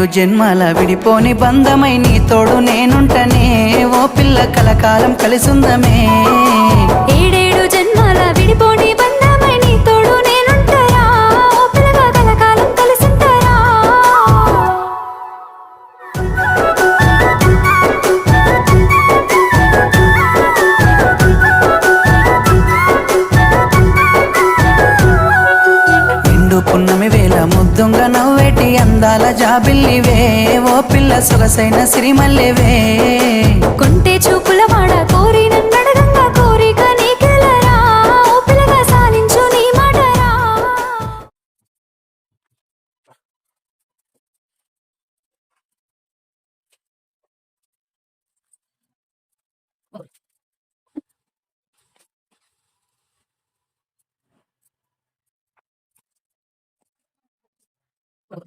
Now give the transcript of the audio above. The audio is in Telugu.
ఏడేడు జన్మల విడిపోని బంధమై నీ తోడు నేనుంటనే ఓ పిల్ల కలకాలం కలిసుందమే ఏడేడు జన్మల విడిపోని బంధమై నీ తోడు నేనుంటరా ఓ పిల్లగా కలకాలం కలిసుంటరా నిండు పున్నమి వేళ ముద్దుంగ నవ్వేటి అందాల జాబిల్లివే ఓ పిల్ల సొగసైన సిరిమల్లెవే కొంటే చూపుల